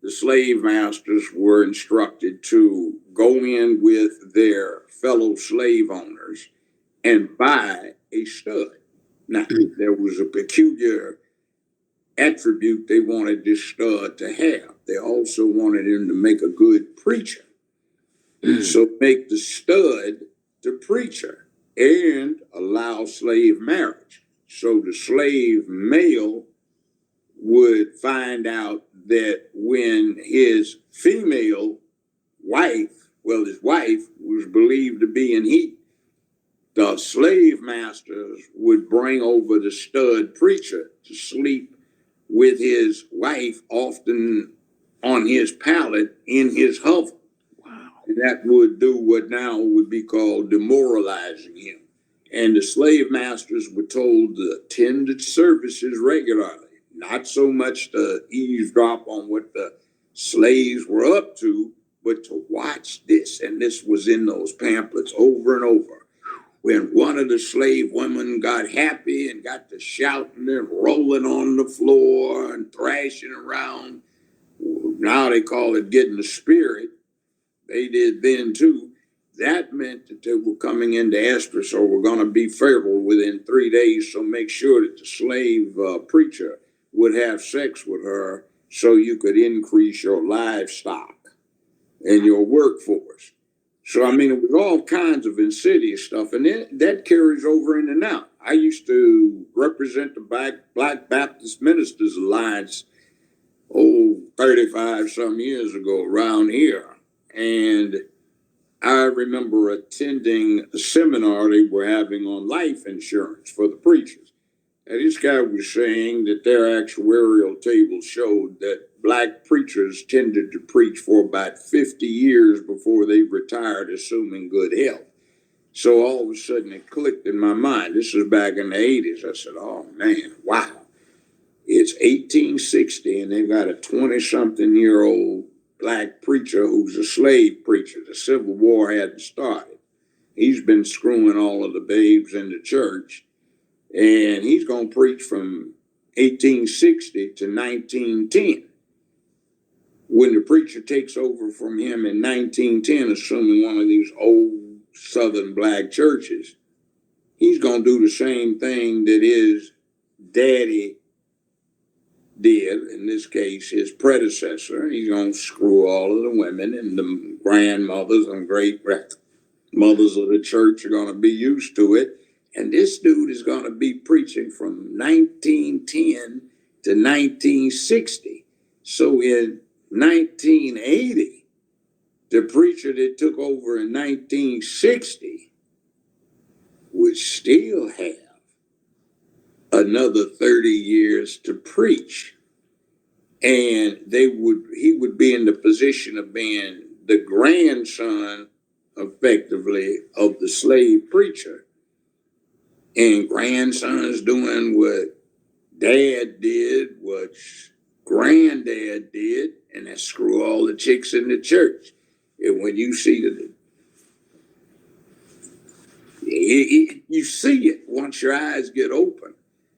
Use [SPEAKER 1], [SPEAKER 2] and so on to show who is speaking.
[SPEAKER 1] the slave masters were instructed to go in with their fellow slave owners and buy a stud. Now, there was a peculiar attribute they wanted this stud to have. They also wanted him to make a good preacher. So make the stud the preacher and allow slave marriage. So the slave male would find out that when his female wife, well, his wife was believed to be in heat, the slave masters would bring over the stud preacher to sleep with his wife, often on his pallet in his hovel. Wow. And that would do what now would be called demoralizing him. And the slave masters were told to attend the services regularly, not so much to eavesdrop on what the slaves were up to, but to watch this. And this was in those pamphlets over and over. When one of the slave women got happy and got to shouting and rolling on the floor and thrashing around, now they call it getting the spirit. They did then too. That meant that they were coming into estrus or were going to be feral within 3 days. So make sure that the slave preacher would have sex with her so you could increase your livestock and your workforce. So, I mean, it was all kinds of insidious stuff, and that carries over into now. I used to represent the Black Baptist Ministers Alliance, 35 some years ago around here. And I remember attending a seminar they were having on life insurance for the preachers. And this guy was saying that their actuarial table showed that Black preachers tended to preach for about 50 years before they retired, assuming good health. So all of a sudden it clicked in my mind. This was back in the 80s. I said, oh man, wow. It's 1860 and they've got a 20-something-year-old Black preacher who's a slave preacher. The Civil War hadn't started. He's been screwing all of the babes in the church. And he's going to preach from 1860 to 1910. When the preacher takes over from him in 1910, assuming one of these old Southern Black churches, he's going to do the same thing that his daddy did, in this case, his predecessor. He's going to screw all of the women, and the grandmothers and great-grandmothers of the church are going to be used to it. And this dude is going to be preaching from 1910 to 1960. So in 1980, the preacher that took over in 1960 would still have another 30 years to preach. And he would be in the position of being the grandson, effectively, of the slave preacher. And grandson's doing what dad did, what granddad did, and that screw all the chicks in the church. And when you see you see it once your eyes get open.